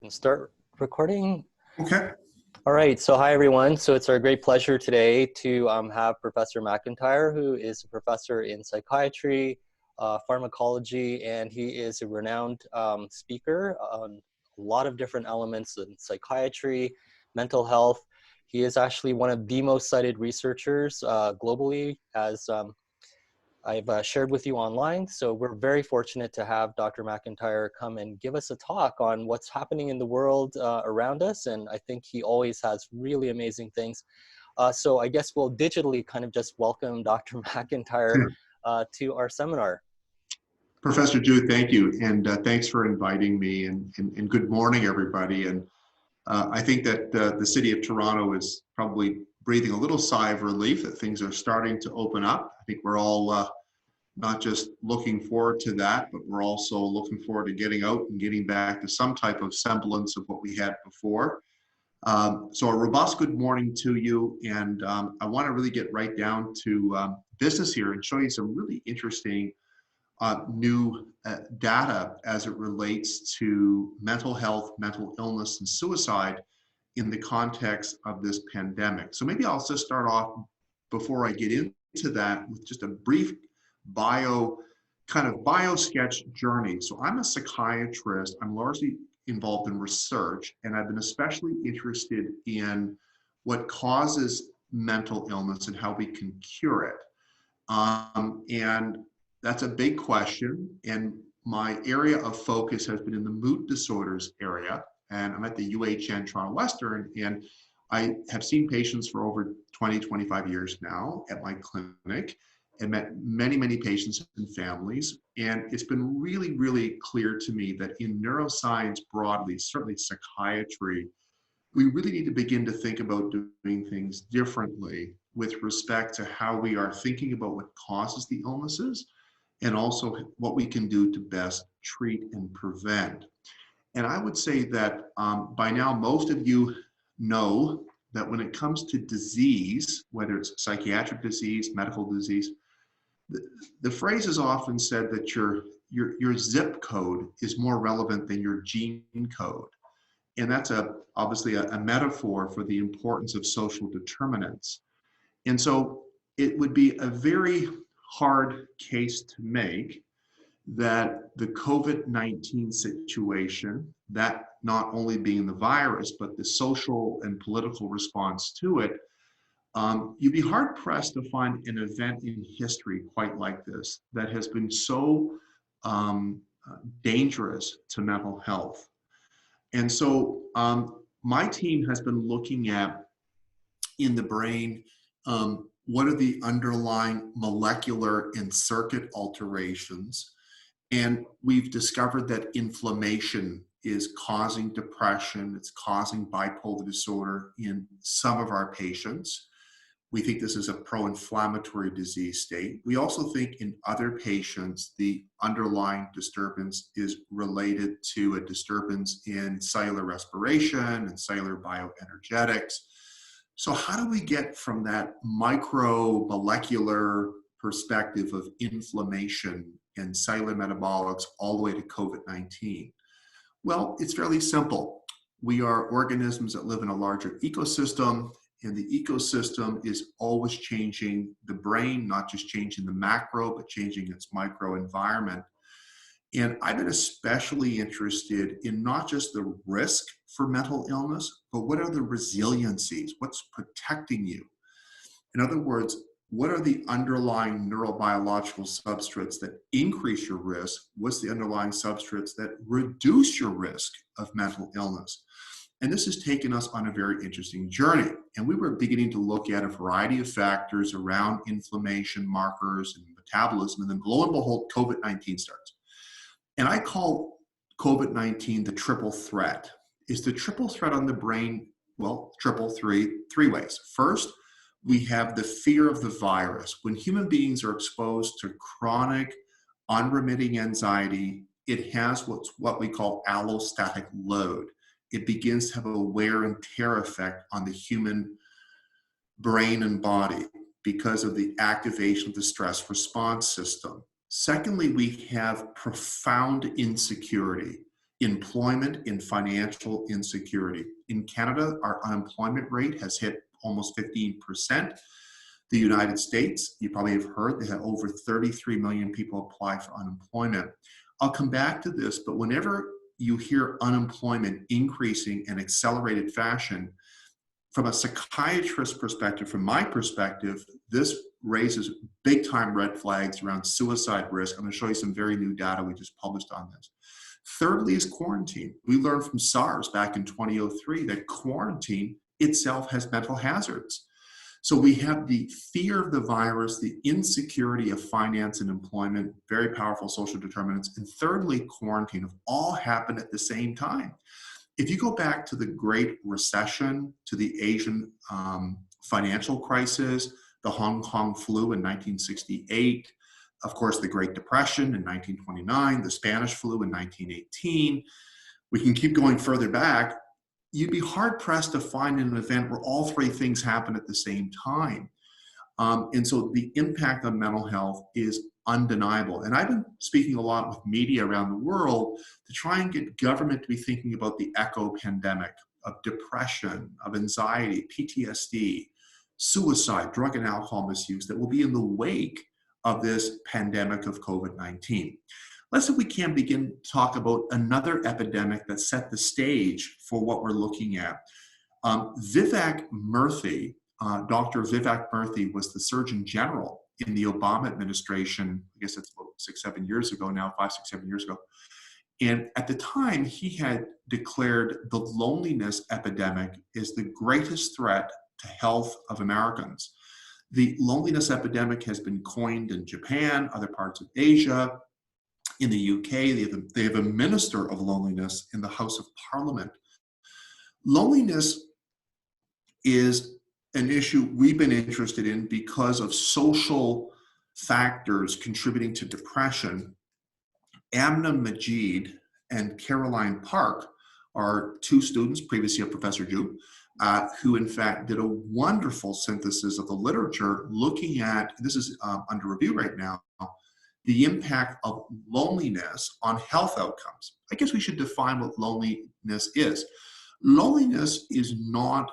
And start recording. Okay. All right, so hi everyone. So it's our great pleasure today to have Professor McIntyre, who is a professor in psychiatry, pharmacology, and he is a renowned speaker on a lot of different elements in psychiatry, mental health. He is actually one of the most cited researchers globally, as I've shared with you online. So we're very fortunate to have Dr. McIntyre come and give us a talk on what's happening in the world around us. And I think he always has really amazing things. So I guess we'll digitally kind of just welcome Dr. McIntyre Yeah. to our seminar. Professor Ju, thank you. And thanks for inviting me. And good morning, everybody. And I think that the city of Toronto is probably breathing a little sigh of relief that things are starting to open up. I think we're all not just looking forward to that, but we're also looking forward to getting out and getting back to some type of semblance of what we had before. So a robust good morning to you. And I want to really get right down to business here and show you some really interesting new data as it relates to mental health, mental illness, and suicide in the context of this pandemic. So maybe I'll just start off before I get into that with just a brief bio sketch journey. So I'm a psychiatrist. I'm largely involved in research, and I've been especially interested in what causes mental illness and how we can cure it. And that's a big question. And my area of focus has been in the mood disorders area. And I'm at the UHN Toronto Western, and I have seen patients for over 20, 25 years now at my clinic and met many, many patients and families. And it's been really, really clear to me that in neuroscience broadly, certainly psychiatry, we really need to begin to think about doing things differently with respect to how we are thinking about what causes the illnesses and also what we can do to best treat and prevent. And I would say that by now, most of you know that when it comes to disease, whether it's psychiatric disease, medical disease, the phrase is often said that your zip code is more relevant than your gene code. And that's obviously a metaphor for the importance of social determinants. And so it would be a very hard case to make that the COVID-19 situation, that not only being the virus, but the social and political response to it, you'd be hard pressed to find an event in history quite like this that has been so dangerous to mental health. And so my team has been looking at in the brain, what are the underlying molecular and circuit alterations? And we've discovered that inflammation is causing depression, it's causing bipolar disorder in some of our patients. We think this is a pro-inflammatory disease state. We also think in other patients, the underlying disturbance is related to a disturbance in cellular respiration and cellular bioenergetics. So how do we get from that micromolecular perspective of inflammation and cellular metabolics all the way to COVID-19? Well, it's fairly simple. We are organisms that live in a larger ecosystem, and the ecosystem is always changing the brain, not just changing the macro, but changing its microenvironment. And I've been especially interested in not just the risk for mental illness, but what are the resiliencies? What's protecting you? In other words, what are the underlying neurobiological substrates that increase your risk? What's the underlying substrates that reduce your risk of mental illness? And this has taken us on a very interesting journey. And we were beginning to look at a variety of factors around inflammation markers and metabolism. And then lo and behold, COVID-19 starts. And I call COVID-19 the triple threat. Is the triple threat on the brain? Well, three ways. First, we have the fear of the virus. When human beings are exposed to chronic, unremitting anxiety, it has what we call allostatic load. It begins to have a wear and tear effect on the human brain and body because of the activation of the stress response system. Secondly, we have profound insecurity. employment and financial insecurity. In Canada, our unemployment rate has hit almost 15%. The United States, you probably have heard, they have over 33 million people apply for unemployment. I'll come back to this, but whenever you hear unemployment increasing in accelerated fashion, from a psychiatrist perspective, from my perspective, this raises big time red flags around suicide risk. I'm going to show you some very new data we just published on this. Thirdly is quarantine. We learned from SARS back in 2003 that quarantine itself has mental hazards. So we have the fear of the virus, the insecurity of finance and employment, very powerful social determinants, and thirdly, quarantine have all happened at the same time. If you go back to the Great Recession, to the Asian financial crisis, the Hong Kong flu in 1968, of course, the Great Depression in 1929, the Spanish flu in 1918, we can keep going further back, you'd be hard-pressed to find an event where all three things happen at the same time. And so the impact on mental health is undeniable. And I've been speaking a lot with media around the world to try and get government to be thinking about the echo pandemic of depression, of anxiety, PTSD, suicide, drug and alcohol misuse that will be in the wake of this pandemic of COVID-19. Let's see if we can begin to talk about another epidemic that set the stage for what we're looking at. Vivek Murthy, Dr. Vivek Murthy was the Surgeon General in the Obama administration. I guess that's about 6-7 years ago now, 5-6-7 years ago. And at the time, he had declared the loneliness epidemic is the greatest threat to health of Americans. The loneliness epidemic has been coined in Japan, other parts of Asia. In the UK, they have a minister of loneliness in the House of Parliament. Loneliness is an issue we've been interested in because of social factors contributing to depression. Amna Majid and Caroline Park are two students, previously of Professor Ju, who in fact did a wonderful synthesis of the literature looking at, this is under review right now, the impact of loneliness on health outcomes. I guess we should define what loneliness is. Loneliness is not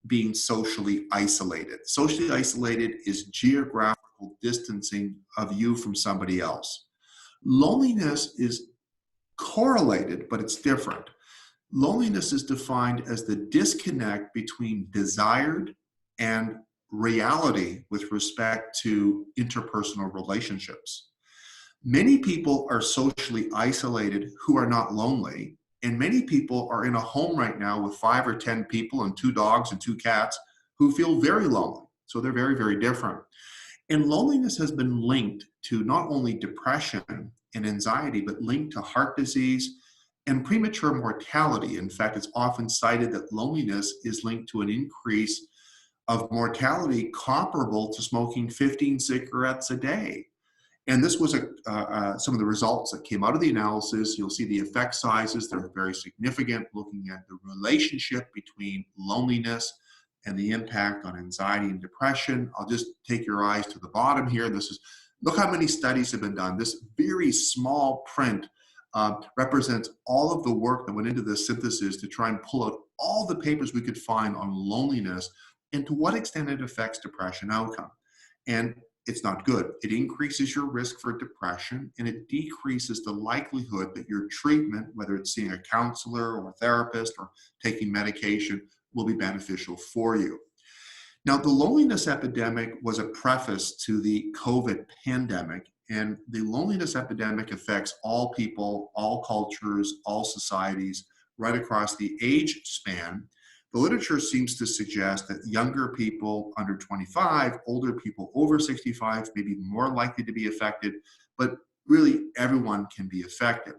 being socially isolated. Socially isolated is geographical distancing of you from somebody else. Loneliness is correlated, but it's different. Loneliness is defined as the disconnect between desired and reality with respect to interpersonal relationships. Many people are socially isolated who are not lonely, and many people are in a home right now with 5 or 10 people and 2 dogs and 2 cats who feel very lonely. So they're very, very different. And loneliness has been linked to not only depression and anxiety, but linked to heart disease and premature mortality. In fact, it's often cited that loneliness is linked to an increase of mortality comparable to smoking 15 cigarettes a day. And this was some of the results that came out of the analysis. You'll see the effect sizes. They're very significant, looking at the relationship between loneliness and the impact on anxiety and depression. I'll just take your eyes to the bottom here. This is, look how many studies have been done. This very small print represents all of the work that went into this synthesis to try and pull out all the papers we could find on loneliness and to what extent it affects depression outcome. And it's not good. It increases your risk for depression, and it decreases the likelihood that your treatment, whether it's seeing a counselor or a therapist or taking medication, will be beneficial for you. Now, the loneliness epidemic was a preface to the COVID pandemic, and the loneliness epidemic affects all people, all cultures, all societies, right across the age span. The literature seems to suggest that younger people under 25, older people over 65 may be more likely to be affected, but really everyone can be affected.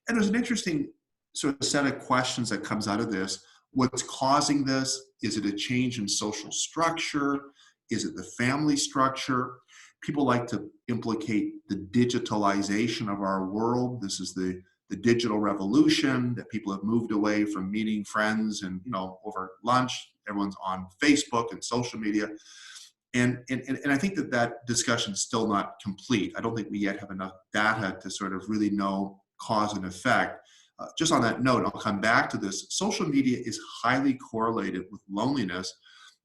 And there's an interesting sort of set of questions that comes out of this. What's causing this? Is it a change in social structure? Is it the family structure? People like to implicate the digitalization of our world. This is the digital revolution, that people have moved away from meeting friends and, over lunch. Everyone's on Facebook and social media. And I think that discussion is still not complete. I don't think we yet have enough data to sort of really know cause and effect. just on that note, I'll come back to this. Social media is highly correlated with loneliness.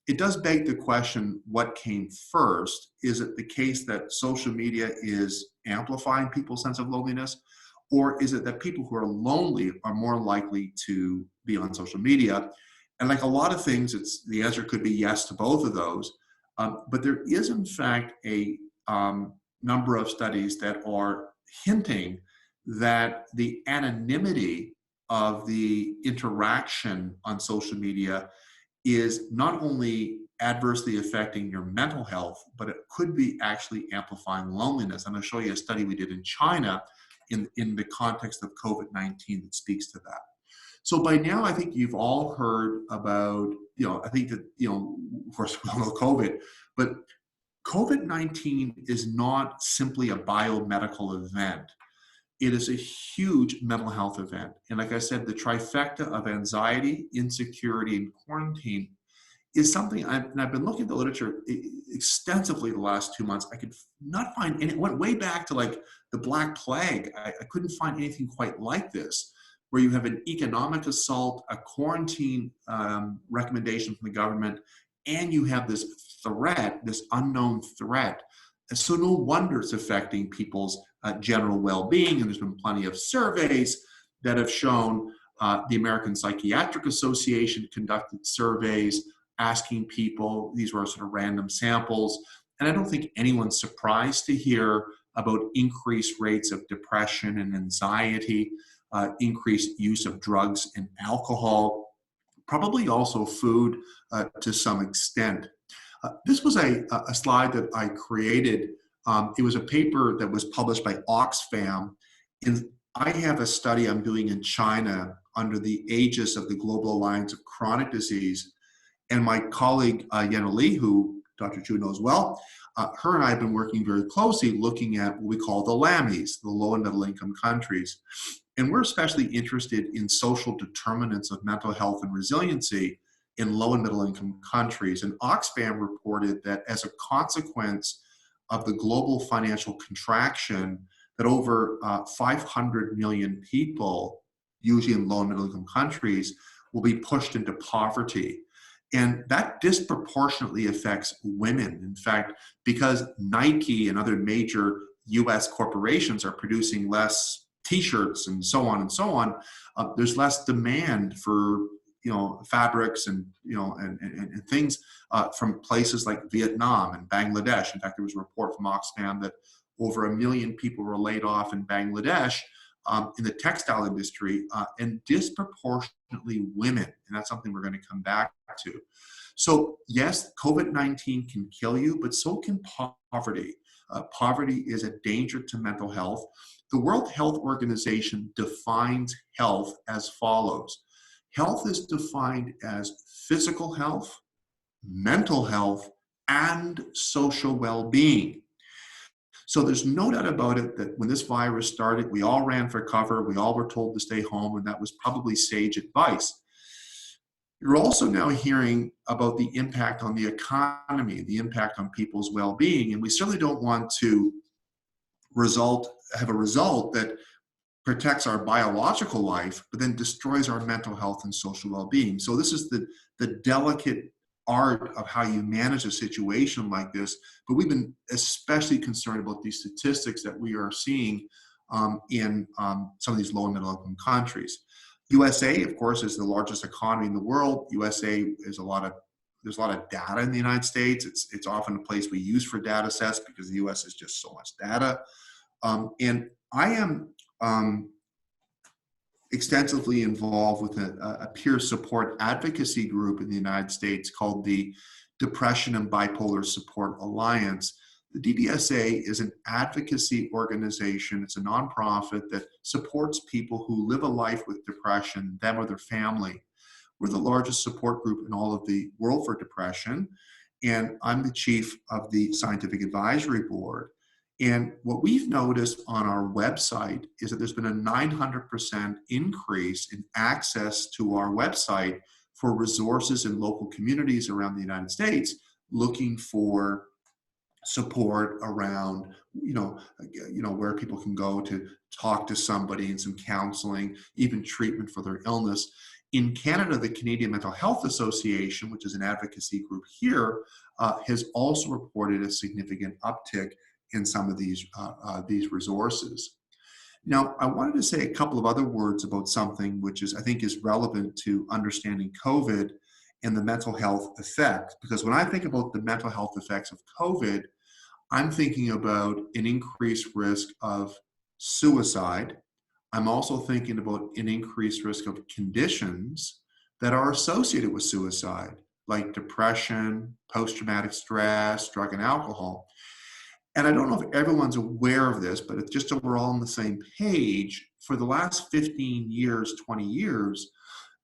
It does beg the question, what came first? Is it the case that social media is amplifying people's sense of loneliness? Or is it that people who are lonely are more likely to be on social media? And like a lot of things, the answer could be yes to both of those. But there is, in fact, a number of studies that are hinting that the anonymity of the interaction on social media is not only adversely affecting your mental health, but it could be actually amplifying loneliness. I'm going to show you a study we did in China in the context of COVID-19 that speaks to that. So by now, I think you've all heard about, I think that, of course, we all know COVID, but COVID-19 is not simply a biomedical event. It is a huge mental health event. And like I said, the trifecta of anxiety, insecurity, and quarantine is something I've been looking at the literature extensively the last 2 months. I could not find any, it went way back to like the Black Plague. I couldn't find anything quite like this, where you have an economic assault, a quarantine recommendation from the government, and you have this threat, this unknown threat. And so no wonder it's affecting people's general well-being. And there's been plenty of surveys that have shown the American Psychiatric Association conducted surveys asking people, these were sort of random samples, and I don't think anyone's surprised to hear about increased rates of depression and anxiety, increased use of drugs and alcohol, probably also food to some extent. This was a slide that I created. It was a paper that was published by Oxfam. And I have a study I'm doing in China under the aegis of the Global Alliance of Chronic Disease. And my colleague, Yana Lee, who Dr. Chu knows well, her and I have been working very closely looking at what we call the LAMIs, the low and middle income countries. And we're especially interested in social determinants of mental health and resiliency in low and middle income countries. And Oxfam reported that as a consequence of the global financial contraction, that over 500 million people, usually in low and middle income countries, will be pushed into poverty. And that disproportionately affects women. In fact, because Nike and other major US corporations are producing less t-shirts and so on, there's less demand for fabrics and things from places like Vietnam and Bangladesh. In fact, there was a report from Oxfam that over 1 million people were laid off in Bangladesh in the textile industry, and disproportionately women. And that's something we're going to come back to. So yes, COVID-19 can kill you, but so can poverty. Poverty is a danger to mental health. The World Health Organization defines health as follows. Health is defined as physical health, mental health, and social well-being. So there's no doubt about it that when this virus started, we all ran for cover, we all were told to stay home, and that was probably sage advice. You're also now hearing about the impact on the economy, the impact on people's well-being, and we certainly don't want to have a result that protects our biological life, but then destroys our mental health and social well-being. So this is the delicate art of how you manage a situation like this. But we've been especially concerned about these statistics that we are seeing in some of these low and middle income countries. USA, of course, is the largest economy in the world. USA is there's a lot of data in the United States. It's often a place we use for data sets because the US is just so much data. And I am extensively involved with a peer support advocacy group in the United States called the Depression and Bipolar Support Alliance. The DBSA is an advocacy organization. It's a nonprofit that supports people who live a life with depression, them or their family. We're the largest support group in all of the world for depression, and I'm the chief of the Scientific Advisory Board. And what we've noticed on our website is that there's been a 900% increase in access to our website for resources in local communities around the United States looking for support around, where people can go to talk to somebody, and some counseling, even treatment for their illness. In Canada, the Canadian Mental Health Association, which is an advocacy group here, has also reported a significant uptick in some of these resources. Now, I wanted to say a couple of other words about something which I think is relevant to understanding COVID and the mental health effects. Because when I think about the mental health effects of COVID, I'm thinking about an increased risk of suicide. I'm also thinking about an increased risk of conditions that are associated with suicide, like depression, post-traumatic stress, drug and alcohol. And I don't know if everyone's aware of this, but it's just so we're all on the same page. For the last 15 years, 20 years,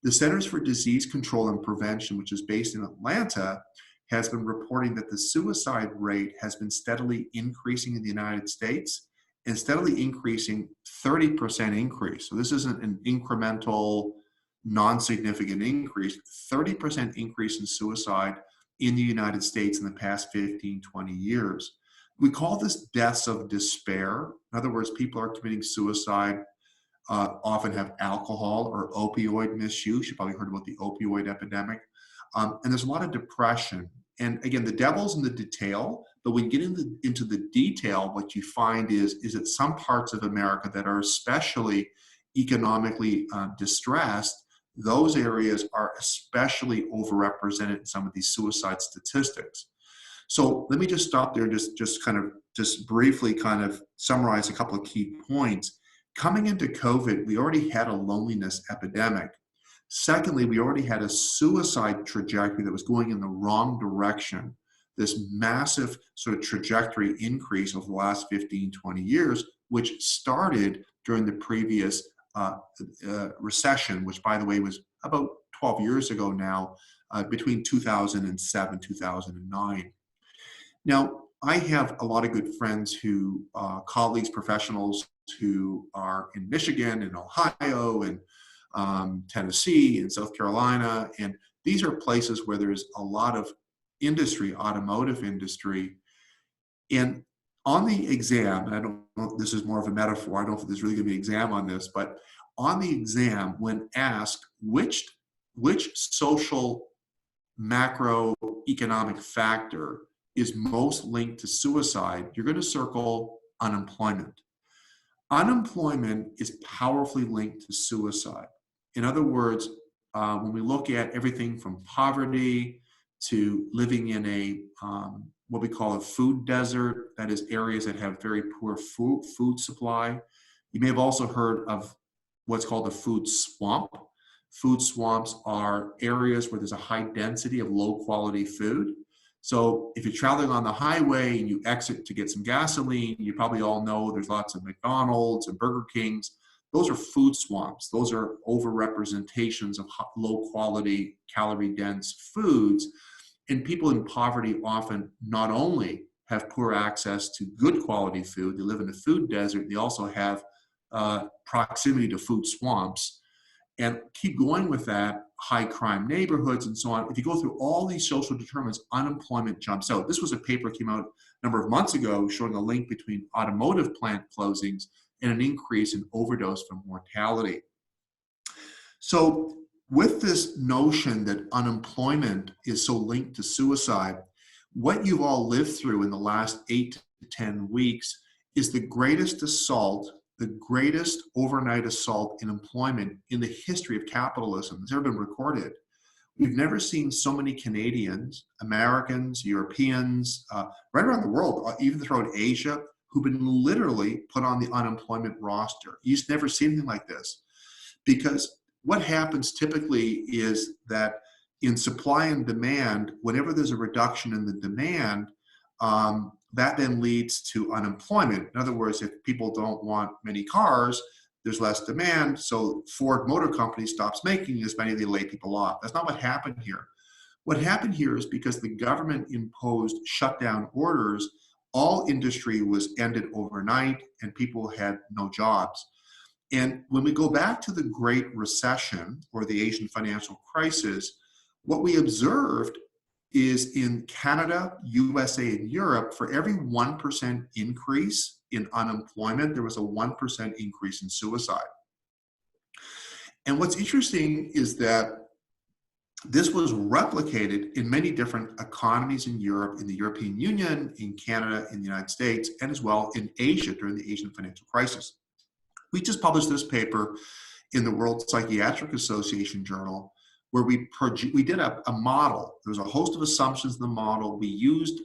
the Centers for Disease Control and Prevention, which is based in Atlanta, has been reporting that the suicide rate has been steadily increasing in the United States, and steadily increasing, 30% increase. So this isn't an incremental, non-significant increase, 30% increase in suicide in the United States in the past 15, 20 years. We call this deaths of despair. In other words, people are committing suicide, often have alcohol or opioid misuse. You've probably heard about the opioid epidemic. And there's a lot of depression. And again, the devil's in the detail, but when you get into the detail, what you find is that some parts of America that are especially economically distressed, those areas are especially overrepresented in some of these suicide statistics. So let me just stop there and just briefly kind of summarize a couple of key points. Coming into COVID, we already had a loneliness epidemic. Secondly, we already had a suicide trajectory that was going in the wrong direction. This massive sort of trajectory increase over the last 15, 20 years, which started during the previous recession, which, by the way, was about 12 years ago now, between 2007, 2009. Now, I have a lot of good friends colleagues, professionals who are in Michigan and Ohio and Tennessee and South Carolina. And these are places where there's a lot of industry, automotive industry. And on the exam, and I don't know if this is more of a metaphor, I don't know if there's really going to be an exam on this, but on the exam, when asked which social macroeconomic factor is most linked to suicide, you're going to circle unemployment. Unemployment is powerfully linked to suicide. In other words, when we look at everything from poverty to living in what we call a food desert, that is areas that have very poor food supply. You may have also heard of what's called a food swamp. Food swamps are areas where there's a high density of low quality food. So if you're traveling on the highway and you exit to get some gasoline, you probably all know there's lots of McDonald's and Burger Kings. Those are food swamps. Those are overrepresentations of low quality, calorie dense foods. And people in poverty often not only have poor access to good quality food, they live in a food desert, they also have proximity to food swamps. And keep going with that, high crime neighborhoods and so on. If you go through all these social determinants, unemployment jumps out. This was a paper that came out a number of months ago showing a link between automotive plant closings and an increase in overdose from mortality. So with this notion that unemployment is so linked to suicide, what you've all lived through in the last 8 to 10 weeks is the greatest assault, the greatest overnight assault in employment in the history of capitalism that's ever been recorded. We've never seen so many Canadians, Americans, Europeans, right around the world, even throughout Asia, who've been literally put on the unemployment roster. You just never see anything like this. Because what happens typically is that in supply and demand, whenever there's a reduction in the demand, that then leads to unemployment. In other words, if people don't want many cars, there's less demand, so Ford Motor Company stops making as many, they lay people off. That's not what happened here. What happened here is because the government imposed shutdown orders, all industry was ended overnight and people had no jobs. And when we go back to the Great Recession or the Asian financial crisis, what we observed is in Canada, USA, and Europe, for every 1% increase in unemployment, there was a 1% increase in suicide. And what's interesting is that this was replicated in many different economies in Europe, in the European Union, in Canada, in the United States, and as well in Asia during the Asian financial crisis. We just published this paper in the World Psychiatric Association journal, where we did a model. There was a host of assumptions in the model. We used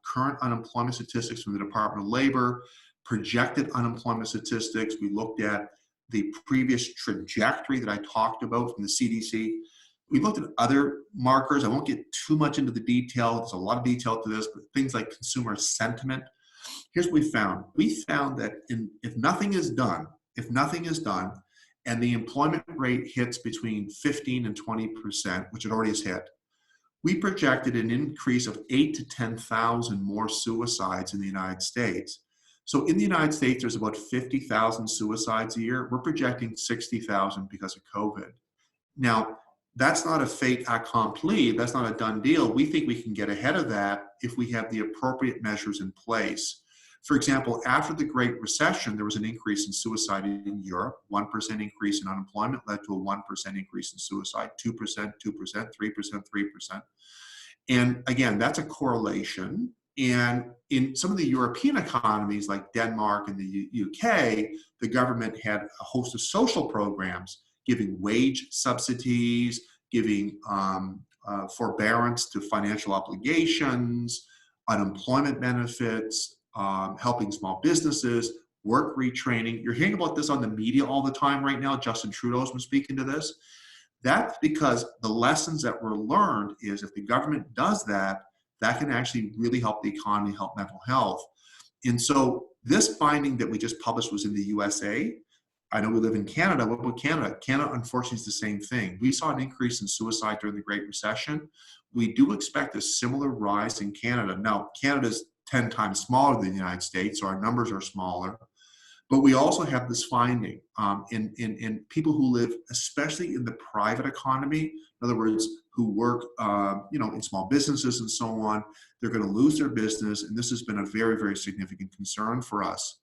current unemployment statistics from the Department of Labor, projected unemployment statistics. We looked at the previous trajectory that I talked about from the CDC. We looked at other markers. I won't get too much into the detail. There's a lot of detail to this, but things like consumer sentiment. Here's what we found. We found that if nothing is done, and the employment rate hits between 15 and 20%, which it already has hit, we projected an increase of 8,000 to 10,000 more suicides in the United States. So in the United States, there's about 50,000 suicides a year. We're projecting 60,000 because of COVID. Now, that's not a fait accompli. That's not a done deal. We think we can get ahead of that if we have the appropriate measures in place. For example, after the Great Recession, there was an increase in suicide in Europe. 1% increase in unemployment led to a 1% increase in suicide, 2%, 2%, 3%, 3%. And again, that's a correlation. And in some of the European economies like Denmark and the UK, the government had a host of social programs, giving wage subsidies, giving forbearance to financial obligations, unemployment benefits, helping small businesses, work retraining. You're hearing about this on the media all the time right now. Justin Trudeau's been speaking to this. That's because the lessons that were learned is if the government does that, that can actually really help the economy, help mental health. And so this finding that we just published was in the USA. I know we live in Canada. What about Canada? Canada, unfortunately, is the same thing. We saw an increase in suicide during the Great Recession. We do expect a similar rise in Canada. Now, Canada's 10 times smaller than the United States, so our numbers are smaller. But we also have this finding in people who live, especially in the private economy, in other words, who work in small businesses and so on, they're going to lose their business, and this has been a very, very significant concern for us.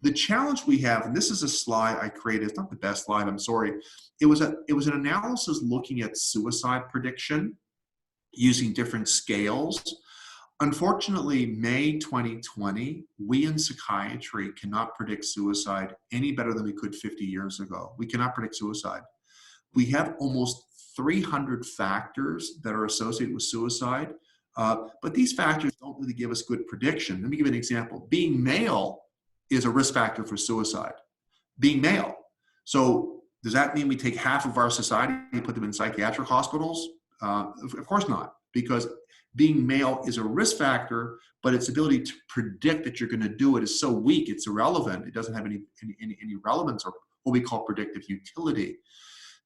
The challenge we have, and this is a slide I created, it's not the best slide, I'm sorry. It was an analysis looking at suicide prediction using different scales. Unfortunately, May 2020, we in psychiatry cannot predict suicide any better than we could 50 years ago. We cannot predict suicide. We have almost 300 factors that are associated with suicide, but these factors don't really give us good prediction. Let me give you an example. Being male is a risk factor for suicide. Being male. So does that mean we take half of our society and put them in psychiatric hospitals? Of course not, because being male is a risk factor, but its ability to predict that you're going to do it is so weak, it's irrelevant. It doesn't have any relevance or what we call predictive utility.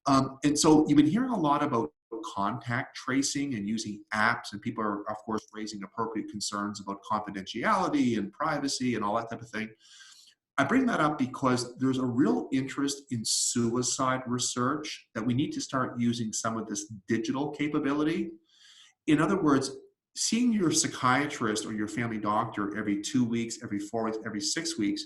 And so you've been hearing a lot about contact tracing and using apps, and people are, of course, raising appropriate concerns about confidentiality and privacy and all that type of thing. I bring that up because there's a real interest in suicide research that we need to start using some of this digital capability. In other words, seeing your psychiatrist or your family doctor every 2 weeks, every 4 weeks, every 6 weeks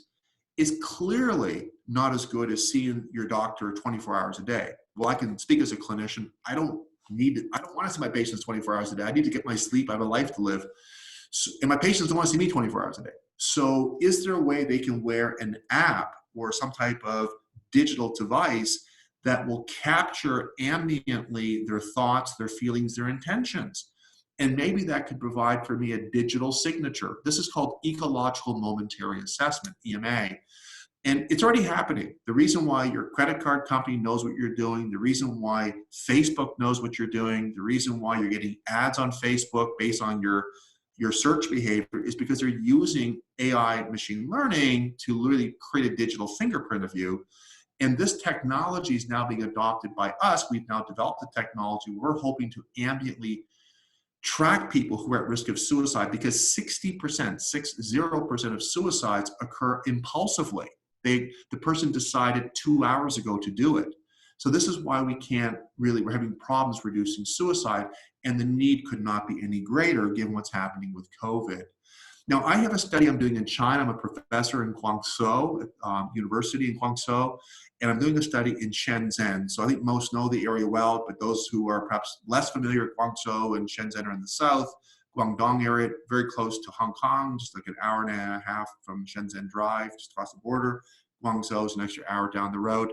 is clearly not as good as seeing your doctor 24 hours a day. Well, I can speak as a clinician. I don't want to see my patients 24 hours a day. I need to get my sleep. I have a life to live. And my patients don't want to see me 24 hours a day. So is there a way they can wear an app or some type of digital device that will capture ambiently their thoughts, their feelings, their intentions? And maybe that could provide for me a digital signature. This is called ecological momentary assessment, EMA. And it's already happening. The reason why your credit card company knows what you're doing, the reason why Facebook knows what you're doing, the reason why you're getting ads on Facebook based on your search behavior is because they're using AI machine learning to literally create a digital fingerprint of you. And this technology is now being adopted by us. We've now developed the technology. We're hoping to ambiently track people who are at risk of suicide because 60% of suicides occur impulsively. The person decided 2 hours ago to do it. So this is why we're having problems reducing suicide, and the need could not be any greater given what's happening with COVID. Now, I have a study I'm doing in China. I'm a professor in Guangzhou, University in Guangzhou, and I'm doing a study in Shenzhen. So I think most know the area well, but those who are perhaps less familiar, Guangzhou and Shenzhen are in the south. Guangdong area, very close to Hong Kong, just like an hour and a half from Shenzhen Drive, just across the border. Guangzhou is an extra hour down the road.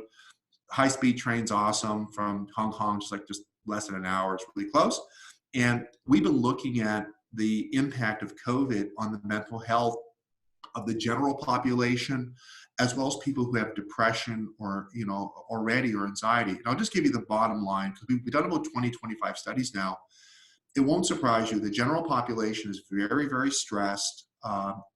High-speed train's awesome from Hong Kong, just less than an hour. It's really close. And we've been looking at the impact of COVID on the mental health of the general population, as well as people who have depression or, already, or anxiety. And I'll just give you the bottom line, because we've done about 20, 25 studies now. It won't surprise you, the general population is very, very stressed.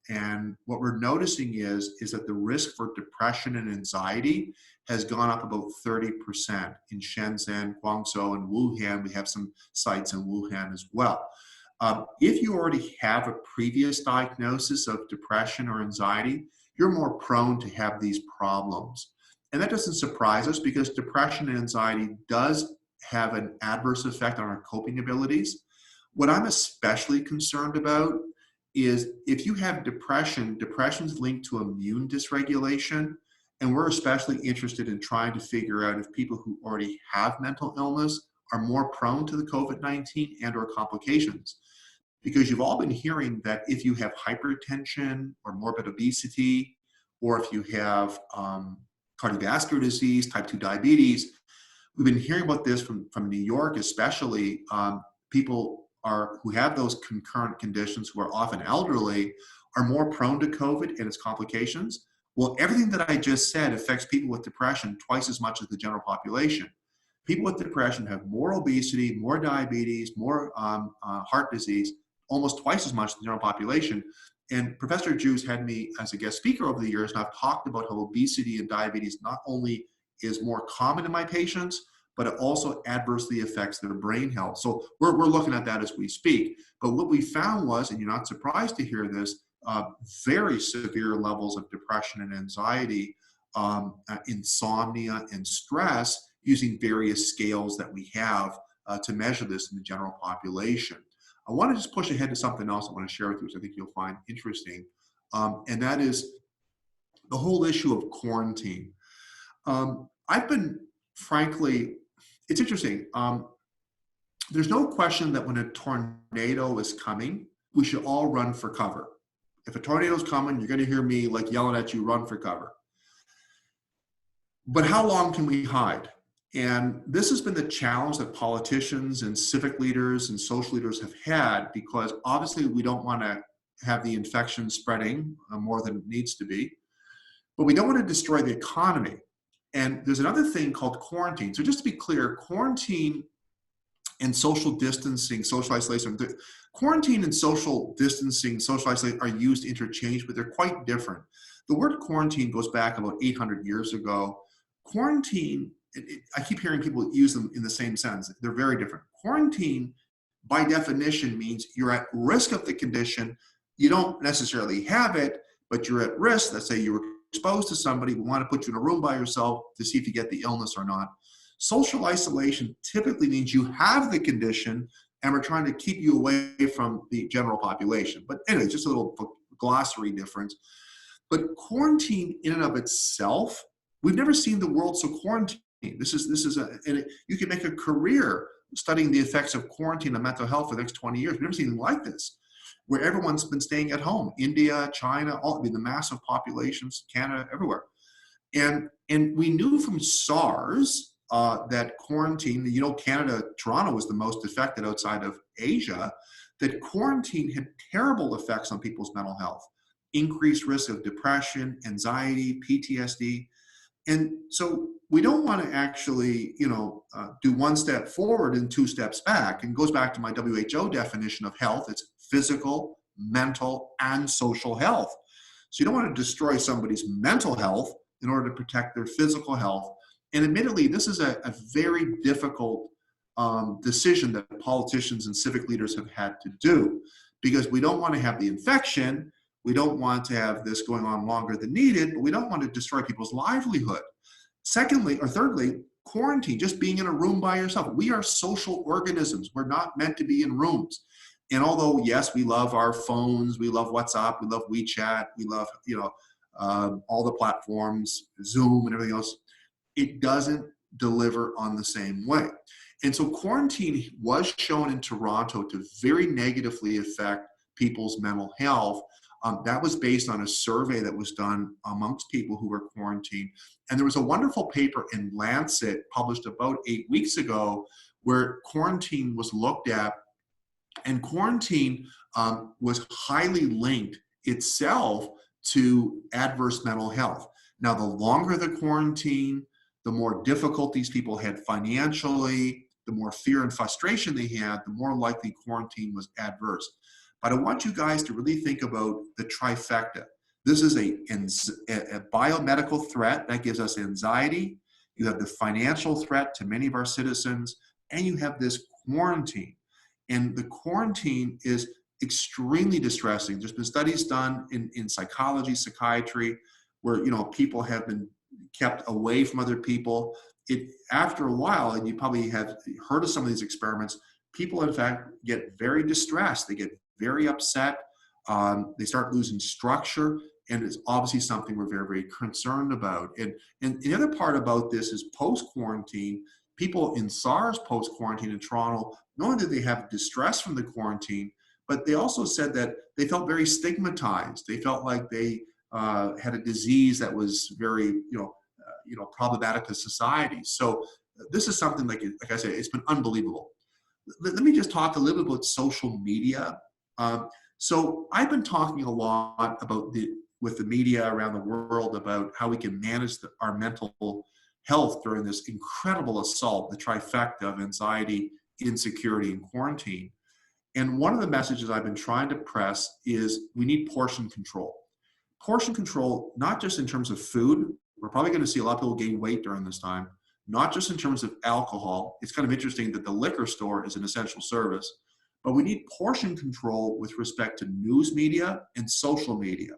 And what we're noticing is that the risk for depression and anxiety has gone up about 30% in Shenzhen, Guangzhou, and Wuhan. We have some sites in Wuhan as well. If you already have a previous diagnosis of depression or anxiety, you're more prone to have these problems. And that doesn't surprise us, because depression and anxiety does have an adverse effect on our coping abilities. What I'm especially concerned about is if you have depression, depression's linked to immune dysregulation. And we're especially interested in trying to figure out if people who already have mental illness are more prone to the COVID-19 and or complications. Because you've all been hearing that if you have hypertension or morbid obesity, or if you have cardiovascular disease, type 2 diabetes, we've been hearing about this from New York, especially people who have those concurrent conditions, who are often elderly, are more prone to COVID and its complications. Well, everything that I just said affects people with depression twice as much as the general population. People with depression have more obesity, more diabetes, more heart disease, almost twice as much as the general population. And Professor Drew's had me as a guest speaker over the years, and I've talked about how obesity and diabetes not only is more common in my patients, but it also adversely affects their brain health. So we're looking at that as we speak. But what we found was, and you're not surprised to hear this, very severe levels of depression and anxiety, insomnia and stress, using various scales that we have to measure this in the general population. I want to just push ahead to something else I want to share with you, which I think you'll find interesting, and that is the whole issue of quarantine. I've been, frankly, it's interesting. There's no question that when a tornado is coming, we should all run for cover. If a tornado is coming, you're going to hear me like yelling at you, run for cover. But how long can we hide? And this has been the challenge that politicians and civic leaders and social leaders have had, because obviously we don't want to have the infection spreading more than it needs to be, but we don't want to destroy the economy. And there's another thing called quarantine. So just to be clear, quarantine and social distancing, social isolation, quarantine and social distancing, social isolation are used interchangeably, but they're quite different. The word quarantine goes back about 800 years ago. Quarantine, I keep hearing people use them in the same sentence. They're very different. Quarantine, by definition, means you're at risk of the condition. You don't necessarily have it, but you're at risk. Let's say you were exposed to somebody, we want to put you in a room by yourself to see if you get the illness or not. Social isolation typically means you have the condition and we're trying to keep you away from the general population. But anyway, just a little glossary difference. But quarantine in and of itself, we've never seen the world so quarantined. You can make a career studying the effects of quarantine on mental health for the next 20 years. We've never seen anything like this, where everyone's been staying at home. India, China, the massive populations, Canada, everywhere. And we knew from SARS that quarantine, Canada, Toronto was the most affected outside of Asia, that quarantine had terrible effects on people's mental health. Increased risk of depression, anxiety, PTSD. And so we don't want to actually, do one step forward and two steps back. And it goes back to my WHO definition of health. It's physical, mental, and social health. So you don't want to destroy somebody's mental health in order to protect their physical health. And admittedly, this is a very difficult decision that politicians and civic leaders have had to do, because we don't want to have the infection. We don't want to have this going on longer than needed, but we don't want to destroy people's livelihood. Thirdly, quarantine, just being in a room by yourself. We are social organisms. We're not meant to be in rooms. And although, yes, we love our phones, we love WhatsApp, we love WeChat, we love, all the platforms, Zoom and everything else, it doesn't deliver on the same way. And so quarantine was shown in Toronto to very negatively affect people's mental health. That was based on a survey that was done amongst people who were quarantined. And there was a wonderful paper in Lancet published about 8 weeks ago where quarantine was looked at, and quarantine was highly linked itself to adverse mental health. Now, the longer the quarantine, the more difficulties people had financially, the more fear and frustration they had, the more likely quarantine was adverse. But I want you guys to really think about the trifecta. This is a biomedical threat that gives us anxiety. You have the financial threat to many of our citizens, and you have this quarantine. And the quarantine is extremely distressing. There's been studies done in psychology, psychiatry, where people have been kept away from other people. After a while, and you probably have heard of some of these experiments, people in fact get very distressed. They get very upset. They start losing structure, and it's obviously something we're very, very concerned about. And the other part about this is post-quarantine, people in SARS post-quarantine in Toronto, not only did they have distress from the quarantine, but they also said that they felt very stigmatized. They felt like they had a disease that was very, problematic to society. So this is something like I said, it's been unbelievable. Let me just talk a little bit about social media. So I've been talking a lot about with the media around the world about how we can manage our mental health during this incredible assault, the trifecta of anxiety, insecurity, and quarantine. And one of the messages I've been trying to press is we need portion control. Portion control, not just in terms of food. We're probably going to see a lot of people gain weight during this time, not just in terms of alcohol. It's kind of interesting that the liquor store is an essential service, but we need portion control with respect to news media and social media.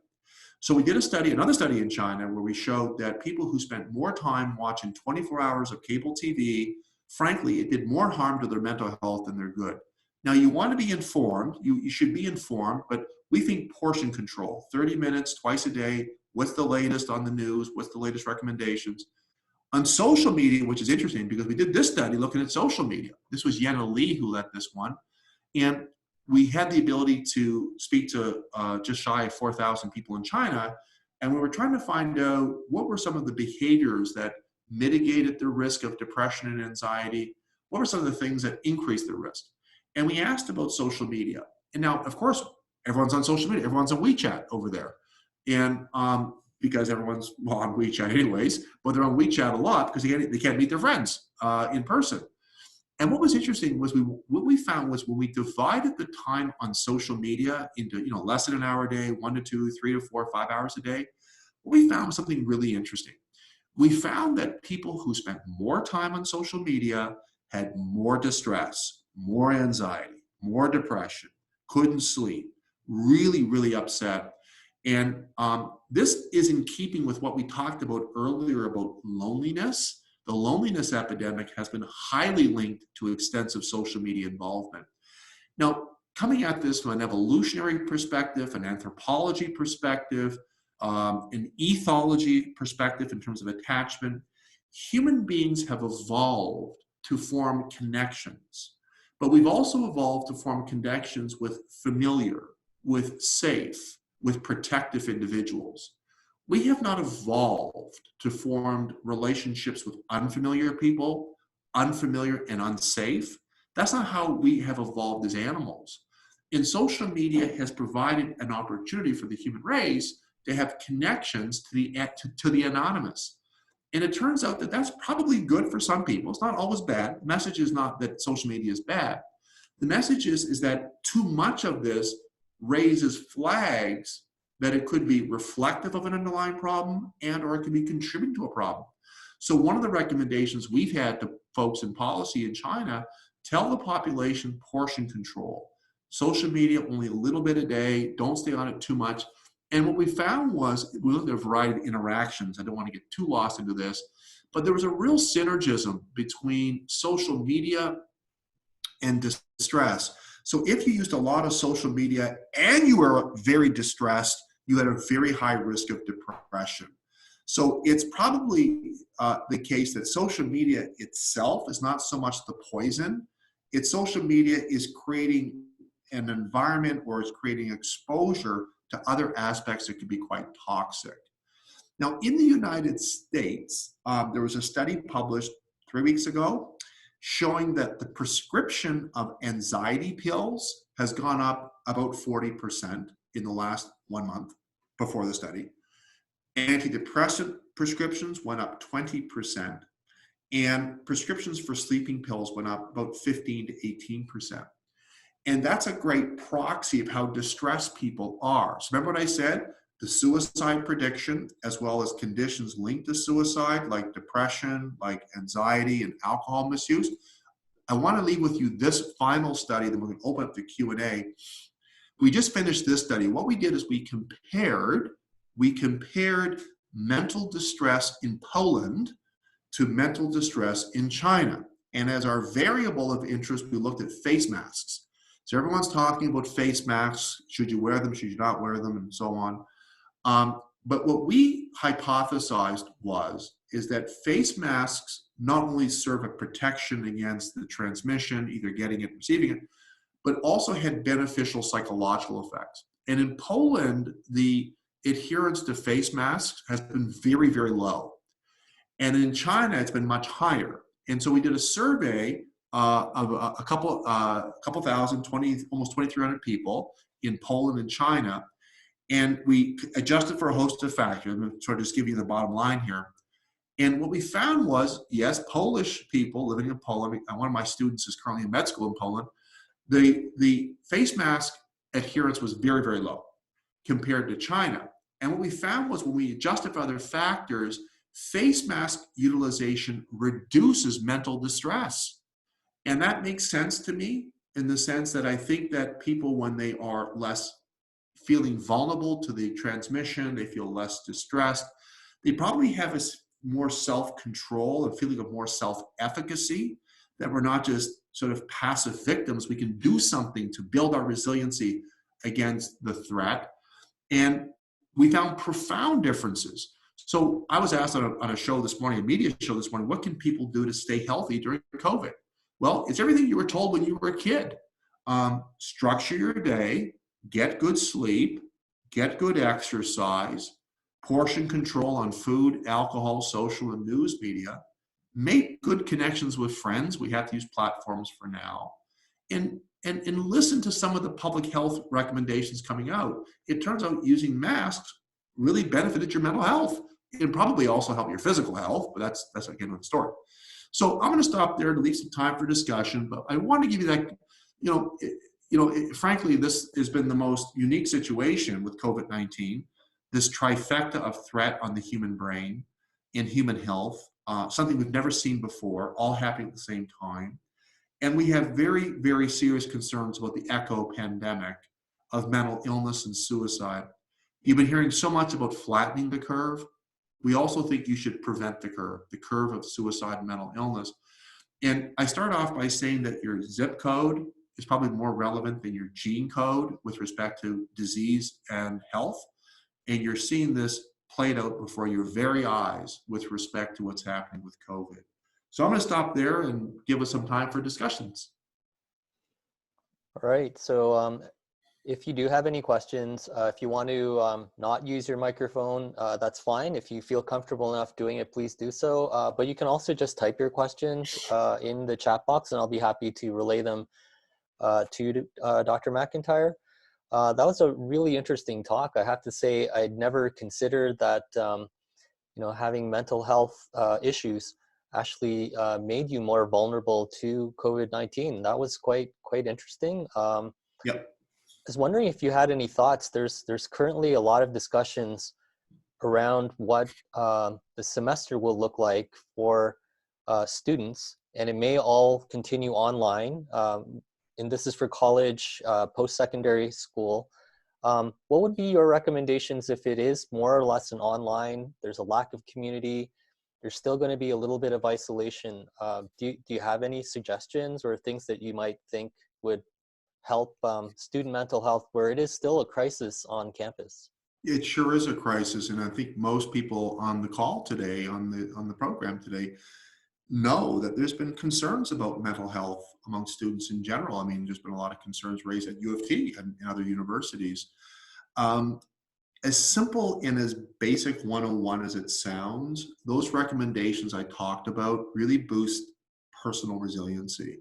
So we did another study in China where we showed that people who spent more time watching 24 hours of cable TV, frankly, it did more harm to their mental health than their good. Now, you want to be informed, you should be informed, but we think portion control, 30 minutes, twice a day, what's the latest on the news, what's the latest recommendations. On social media, which is interesting because we did this study looking at social media. This was Yenna Lee who led this one. And we had the ability to speak to just shy of 4,000 people in China. And we were trying to find out what were some of the behaviors that mitigated the risk of depression and anxiety. What were some of the things that increased the risk? And we asked about social media. And now, of course, everyone's on social media. Everyone's on WeChat over there. And because everyone's on WeChat anyways, but they're on WeChat a lot because they can't meet their friends in person. And what was interesting was what we found was when we divided the time on social media into less than an hour a day, 1 to 2, 3 to 4, 5 hours a day, what we found was something really interesting. We found that people who spent more time on social media had more distress, more anxiety, more depression, couldn't sleep, really, really upset. And this is in keeping with what we talked about earlier about loneliness. The loneliness epidemic has been highly linked to extensive social media involvement. Now, coming at this from an evolutionary perspective, an anthropology perspective, an ethology perspective in terms of attachment, human beings have evolved to form connections. But we've also evolved to form connections with familiar, with safe, with protective individuals. We have not evolved to form relationships with unfamiliar people, unfamiliar and unsafe. That's not how we have evolved as animals. And social media has provided an opportunity for the human race to have connections to the anonymous. And it turns out that that's probably good for some people. It's not always bad. The message is not that social media is bad. The message is that too much of this raises flags that it could be reflective of an underlying problem or it could be contributing to a problem. So one of the recommendations we've had to folks in policy in China, tell the population portion control. Social media, only a little bit a day, don't stay on it too much. And what we found was, we looked at a variety of interactions. I don't want to get too lost into this, but there was a real synergism between social media and distress. So if you used a lot of social media and you were very distressed, you had a very high risk of depression. So it's probably the case that social media itself is not so much the poison. It's social media is creating an environment or is creating exposure to other aspects that could be quite toxic. Now, in the United States, there was a study published 3 weeks ago showing that the prescription of anxiety pills has gone up about 40% in the last 1 month before the study. Antidepressant prescriptions went up 20%, and prescriptions for sleeping pills went up about 15 to 18%. And that's a great proxy of how distressed people are. So remember what I said? The suicide prediction, as well as conditions linked to suicide, like depression, like anxiety and alcohol misuse. I want to leave with you this final study, then we're going to open up the Q&A. We just finished this study. What we did is we compared mental distress in Poland to mental distress in China. And as our variable of interest, we looked at face masks. So everyone's talking about face masks. Should you wear them? Should you not wear them? And so on. But what we hypothesized is that face masks not only serve a protection against the transmission, either getting it, receiving it, but also had beneficial psychological effects. And in Poland, the adherence to face masks has been very, very low. And in China, it's been much higher. And so we did a survey of a couple thousand, almost 2,300 people in Poland and China. And we adjusted for a host of factors. I'm going to sort of just give you the bottom line here. And what we found was, yes, Polish people living in Poland, one of my students is currently in med school in Poland, the face mask adherence was very, very low compared to China. And what we found was when we adjusted for other factors, face mask utilization reduces mental distress. And that makes sense to me in the sense that I think that people, when they are less feeling vulnerable to the transmission, they feel less distressed, they probably have a more self-control, a feeling of more self-efficacy, that we're not just sort of passive victims. We can do something to build our resiliency against the threat. And we found profound differences. So I was asked on a show this morning, a media show this morning, what can people do to stay healthy during COVID? Well, it's everything you were told when you were a kid. Structure your day, get good sleep, get good exercise, portion control on food, alcohol, social, and news media, make good connections with friends. We have to use platforms for now. And listen to some of the public health recommendations coming out. It turns out using masks really benefited your mental health. It probably also helped your physical health, but that's again another story. So I'm going to stop there to leave some time for discussion, but I want to give you that, frankly, this has been the most unique situation with COVID-19, this trifecta of threat on the human brain and human health, something we've never seen before, all happening at the same time. And we have very, very serious concerns about the echo pandemic of mental illness and suicide. You've been hearing so much about flattening the curve. We also think you should prevent the curve of suicide and mental illness. And I start off by saying that your zip code is probably more relevant than your gene code with respect to disease and health. And you're seeing this played out before your very eyes with respect to what's happening with COVID. So I'm going to stop there and give us some time for discussions. All right. So if you do have any questions, if you want to not use your microphone, that's fine. If you feel comfortable enough doing it, please do so. But you can also just type your questions in the chat box, and I'll be happy to relay them to Dr. McIntyre. That was a really interesting talk. I have to say, I'd never considered that having mental health issues actually made you more vulnerable to COVID-19. That was quite interesting. Yep. I was wondering if you had any thoughts. There's currently a lot of discussions around what the semester will look like for students, and it may all continue online. And this is for college, post-secondary school. What would be your recommendations if it is more or less an online? There's a lack of community. there's still going to be a little bit of isolation. Do you have any suggestions or things that you might think would help student mental health where it is still a crisis on campus? It sure is a crisis, and I think most people on the call today, on the program today, know that there's been concerns about mental health among students in general. I mean, there's been a lot of concerns raised at UofT and other universities. Um, as simple and as basic 101 as it sounds, those recommendations I talked about really boost personal resiliency.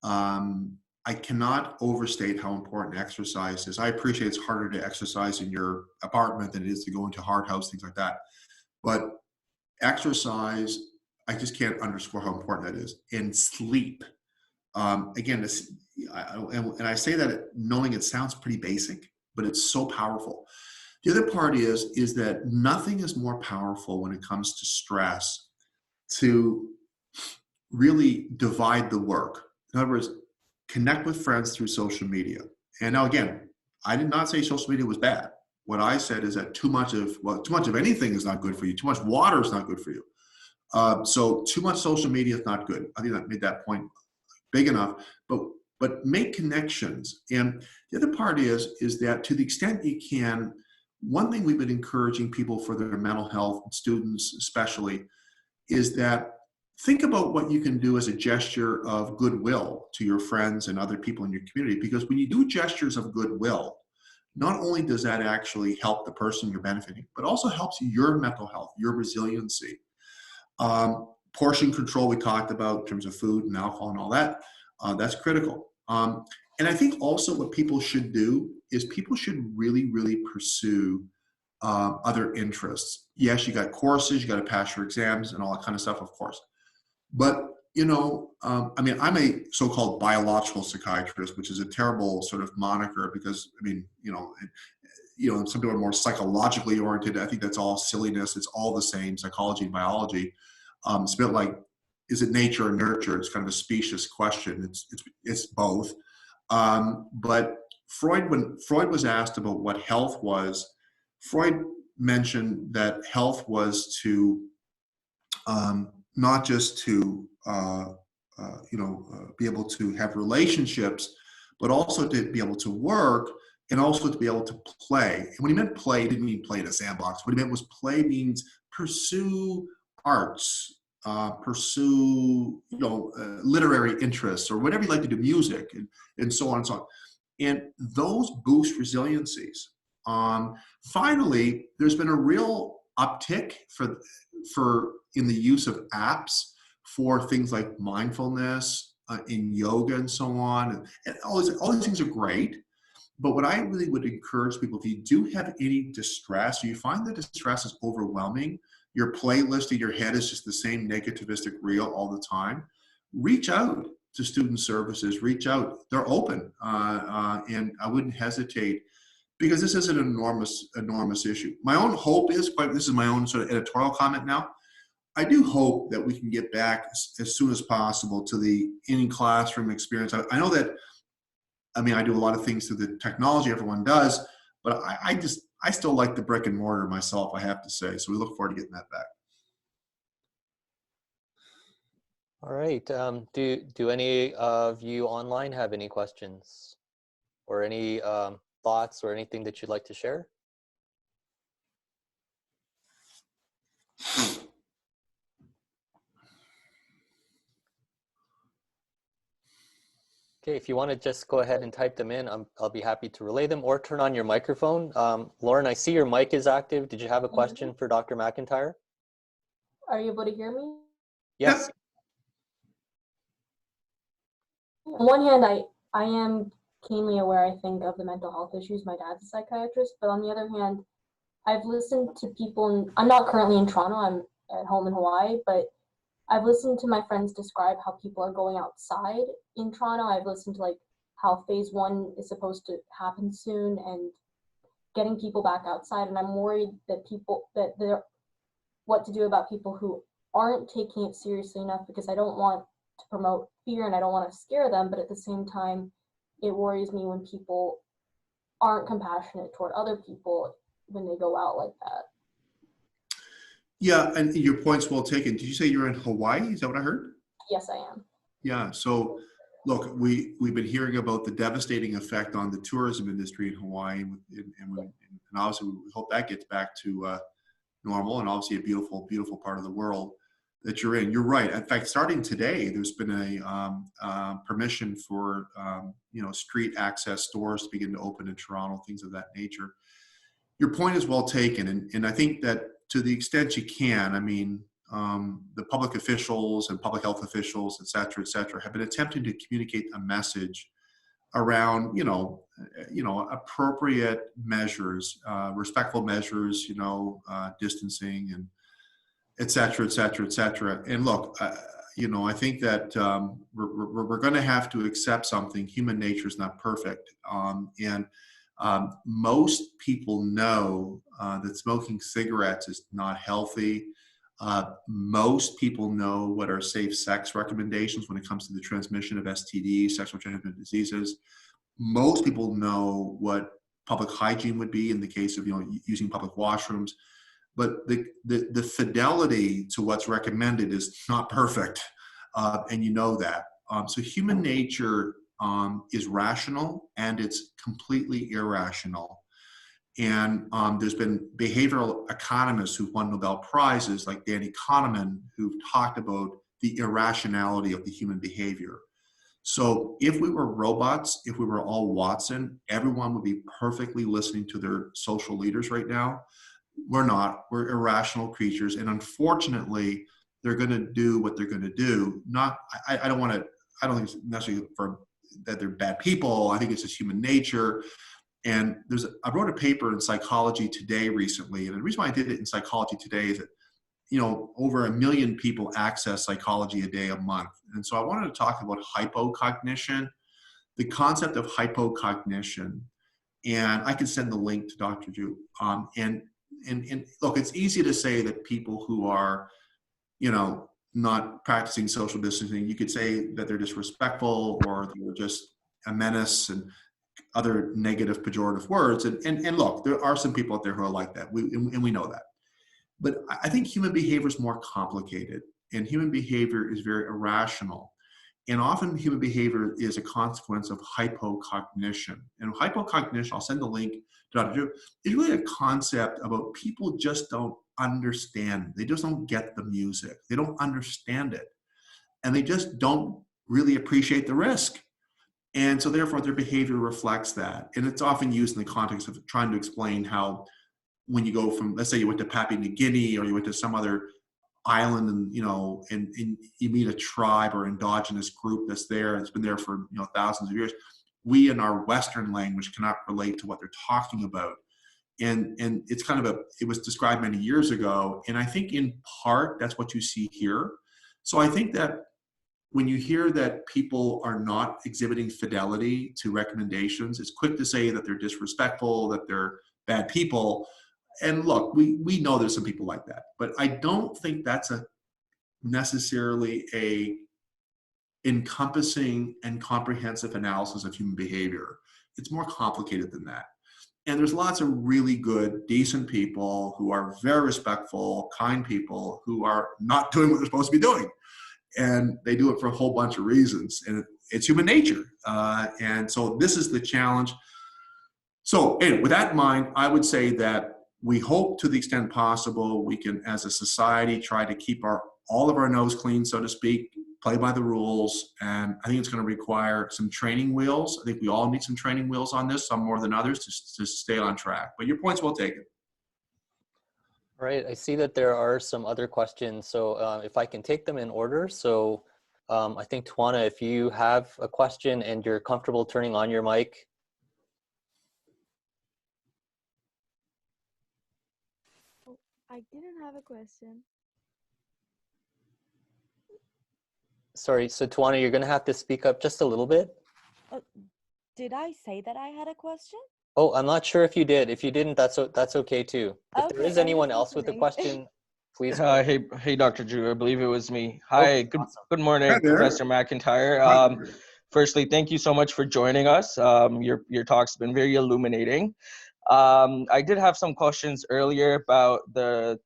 I cannot overstate how important exercise is. I appreciate it's harder to exercise in your apartment than it is to go into a hard house, things like that. But exercise, I just can't underscore how important that is. And sleep. Again, and I say that knowing it sounds pretty basic, but it's so powerful. The other part is that nothing is more powerful when it comes to stress to really divide the work. In other words, connect with friends through social media. And now again, I did not say social media was bad. What I said is that too much of anything is not good for you. Too much water is not good for you. So too much social media is not good. I think I made that point big enough. But make connections. And the other part is that to the extent you can, one thing we've been encouraging people for their mental health, students especially, is that think about what you can do as a gesture of goodwill to your friends and other people in your community. Because when you do gestures of goodwill, not only does that actually help the person you're benefiting, but also helps your mental health, your resiliency. Portion control we talked about in terms of food and alcohol and all that, that's critical. And I think also what people should do is people should really, really pursue other interests. Yes, you got courses, you got to pass your exams and all that kind of stuff, of course. But, I mean, I'm a so-called biological psychiatrist, which is a terrible sort of moniker because, I mean, some people are more psychologically oriented. I think that's all silliness. It's all the same, psychology and biology. It's a bit like, is it nature or nurture? It's kind of a specious question. It's both. But when Freud was asked about what health was, Freud mentioned that health was to not just to be able to have relationships, but also to be able to work and also to be able to play. And when he meant play, he didn't mean play in a sandbox. What he meant was play means pursue arts, pursue literary interests or whatever you like to do, music and so on and so on. And those boost resiliencies. Finally, there's been a real uptick for in the use of apps for things like mindfulness, in yoga and so on. And all these things are great. But what I really would encourage people, if you do have any distress, or you find that distress is overwhelming, your playlist in your head is just the same negativistic reel all the time, reach out to student services, reach out. They're open. And I wouldn't hesitate because this is an enormous issue. My own hope is, this is my own sort of editorial comment now, I do hope that we can get back as soon as possible to the in-classroom experience. I know that, I mean, I do a lot of things through the technology everyone does, but I still like the brick and mortar myself, I have to say. So we look forward to getting that back. All right. Do any of you online have any questions or any thoughts or anything that you'd like to share? Okay, if you want to just go ahead and type them in, I'll be happy to relay them or turn on your microphone. Lauren, I see your mic is active. Did you have a question for Dr. McIntyre? Are you able to hear me? Yes. On one hand, I am keenly aware, I think, of the mental health issues. My dad's a psychiatrist, but on the other hand, I've listened to people, I'm not currently in Toronto, I'm at home in Hawaii, but I've listened to my friends describe how people are going outside in Toronto. I've listened to how phase 1 is supposed to happen soon and getting people back outside. And I'm worried that what to do about people who aren't taking it seriously enough, because I don't want to promote fear and I don't want to scare them. But at the same time, it worries me when people aren't compassionate toward other people when they go out like that. Yeah, and your point's well taken. Did you say you're in Hawaii? Is that what I heard? Yes, I am. Yeah. So, look, we've been hearing about the devastating effect on the tourism industry in Hawaii, and obviously we hope that gets back to normal, and obviously a beautiful, beautiful part of the world that you're in. You're right. In fact, starting today, there's been a permission for street access stores to begin to open in Toronto, things of that nature. Your point is well taken, and I think that to the extent you can, I mean, the public officials and public health officials, et cetera, have been attempting to communicate a message around, appropriate measures, respectful measures, distancing and et cetera, et cetera, et cetera. And look, I think that we're going to have to accept something. Human nature is not perfect, and most people know that smoking cigarettes is not healthy. Most people know what are safe sex recommendations when it comes to the transmission of STDs, sexually transmitted diseases. Most people know what public hygiene would be in the case of using public washrooms. But the fidelity to what's recommended is not perfect, and you know that. So human nature is rational, and it's completely irrational. And there's been behavioral economists who've won Nobel Prizes, like Danny Kahneman, who've talked about the irrationality of the human behavior. So if we were robots, if we were all Watson, everyone would be perfectly listening to their social leaders right now. We're not. We're irrational creatures, and unfortunately, they're going to do what they're going to do. I don't think it's necessarily that they're bad people. I think it's just human nature. And I wrote a paper in Psychology Today recently, and the reason why I did it in Psychology Today is that over 1 million people access psychology a day, a month, and so I wanted to talk about hypocognition, the concept of hypocognition, and I can send the link to Dr. Ju. And look, it's easy to say that people who are, not practicing social distancing, you could say that they're disrespectful or they're just a menace and other negative pejorative words. And look, there are some people out there who are like that. We know that. But I think human behavior is more complicated, and human behavior is very irrational. And often human behavior is a consequence of hypocognition. And hypocognition, I'll send the link to Dr. Drew, is really a concept about people just don't understand. They just don't get the music. They don't understand it. And they just don't really appreciate the risk. And so therefore their behavior reflects that. And it's often used in the context of trying to explain how when you go from, let's say you went to Papua New Guinea or you went to some other island and you meet a tribe or endogenous group that's there, it's been there for thousands of years. We in our Western language cannot relate to what they're talking about. And it's kind of it was described many years ago. And I think in part that's what you see here. So I think that when you hear that people are not exhibiting fidelity to recommendations, it's quick to say that they're disrespectful, that they're bad people. And look, we know there's some people like that, but I don't think that's necessarily a encompassing and comprehensive analysis of human behavior. It's more complicated than that. And there's lots of really good, decent people who are very respectful, kind people who are not doing what they're supposed to be doing. And they do it for a whole bunch of reasons. And it's human nature. And so this is the challenge. So anyway, with that in mind, I would say that we hope to the extent possible, we can, as a society, try to keep all of our nose clean, so to speak, play by the rules. And I think it's going to require some training wheels. I think we all need some training wheels on this, some more than others, to stay on track. But your point's well taken. All right, I see that there are some other questions. So if I can take them in order. So I think, Tawana, if you have a question and you're comfortable turning on your mic. I didn't have a question. Sorry, so Tawana, you're going to have to speak up just a little bit. Did I say that I had a question? Oh, I'm not sure if you did. If you didn't, that's okay too. If Okay, there is anyone else with a question, please. Hey, Dr. Drew, I believe it was me. Hi, awesome. Good morning, Hi there. Professor McIntyre. Firstly, thank you so much for joining us. Your talk's been very illuminating. I did have some questions earlier about the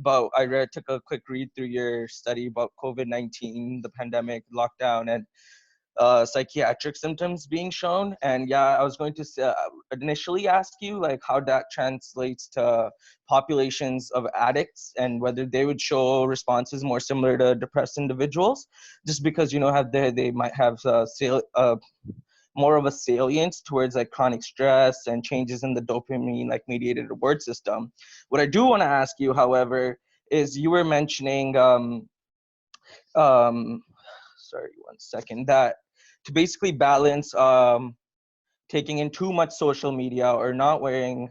took a quick read through your study about COVID-19, the pandemic, lockdown, and psychiatric symptoms being shown. And yeah, I was going to initially ask you like how that translates to populations of addicts and whether they would show responses more similar to depressed individuals, just because, you know, they might have more of a salience towards like chronic stress and changes in the dopamine like mediated reward system. What I do want to ask you, however, is you were mentioning sorry, one second, that to basically balance taking in too much social media or not wearing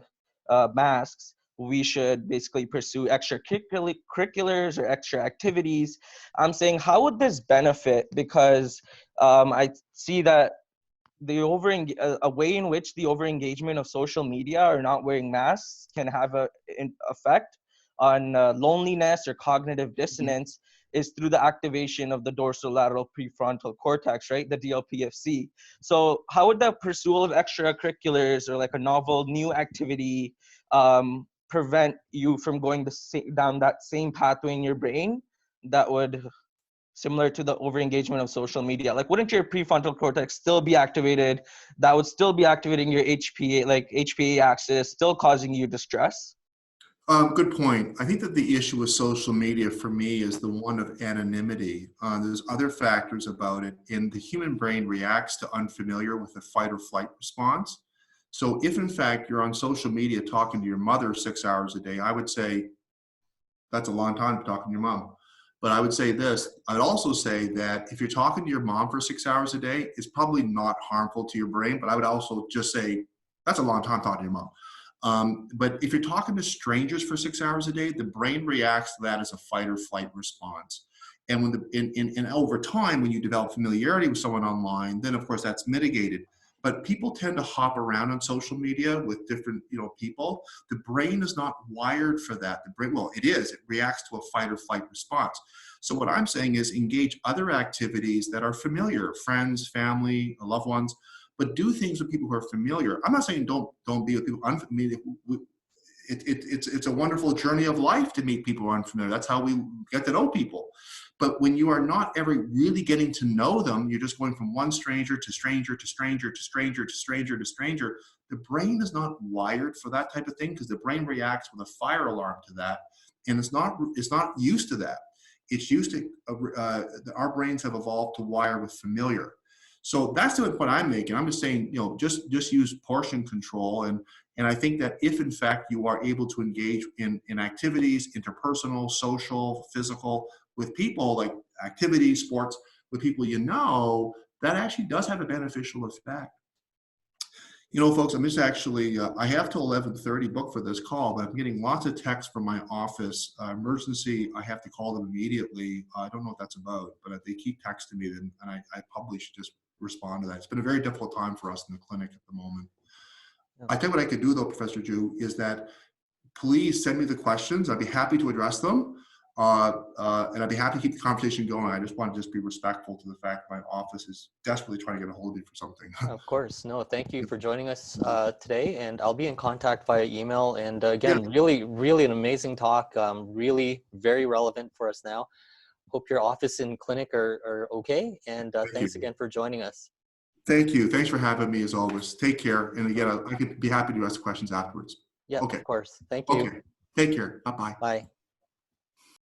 masks, we should basically pursue extracurriculars or extra activities. I'm saying, how would this benefit? Because I see that a way in which the overengagement of social media or not wearing masks can have an effect on loneliness or cognitive dissonance is through the activation of the dorsolateral prefrontal cortex, right? The DLPFC. So how would the pursuit of extracurriculars or like a novel new activity prevent you from going down that same pathway in your brain that would, similar to the overengagement of social media? Like, wouldn't your prefrontal cortex still be activated? That would still be activating your HPA axis, still causing you distress? Good point. I think that the issue with social media for me is the one of anonymity. There's other factors about it, and the human brain reacts to unfamiliar with a fight or flight response. So if in fact you're on social media talking to your mother 6 hours a day, I would say that's a long time talking to your mom. But I would say this, I'd also say that if you're talking to your mom for 6 hours a day, it's probably not harmful to your brain, but I would also just say, that's a long time talking to your mom. But if you're talking to strangers for 6 hours a day, the brain reacts to that as a fight or flight response. And when over time, when you develop familiarity with someone online, then of course that's mitigated. But people tend to hop around on social media with different, people. The brain is not wired for that. The brain, well, it is. It reacts to a fight or flight response. So what I'm saying is engage other activities that are familiar, friends, family, loved ones, but do things with people who are familiar. I'm not saying don't be with people unfamiliar. It's a wonderful journey of life to meet people who are unfamiliar. That's how we get to know people. But when you are not ever really getting to know them, you're just going from one stranger to stranger to stranger to stranger to stranger to stranger. The brain is not wired for that type of thing because the brain reacts with a fire alarm to that, and it's not used to that. It's used to our brains have evolved to wire with familiar. So that's the point I'm making. I'm just saying, just use portion control. And I think that if in fact you are able to engage in activities, interpersonal, social, physical, with people, like activities, sports, with people that actually does have a beneficial effect. Folks, I'm just actually, I have till 11:30 booked for this call, but I'm getting lots of texts from my office. Emergency, I have to call them immediately. I don't know what that's about, but they keep texting me, and I probably should just respond to that. It's been a very difficult time for us in the clinic at the moment. Yeah. I think what I could do though, Professor Ju, is that please send me the questions. I'd be happy to address them. And I'd be happy to keep the conversation going. I just want to be respectful to the fact my office is desperately trying to get a hold of you for something. Of course. No, thank you for joining us today. And I'll be in contact via email. And again, really, really an amazing talk. Really very relevant for us now. Hope your office and clinic are okay. And thanks again for joining us. Thank you. Thanks for having me as always. Take care. And again, I could be happy to ask questions afterwards. Yeah, okay. Of course. Thank you. Okay. Take care. Bye-bye. Bye.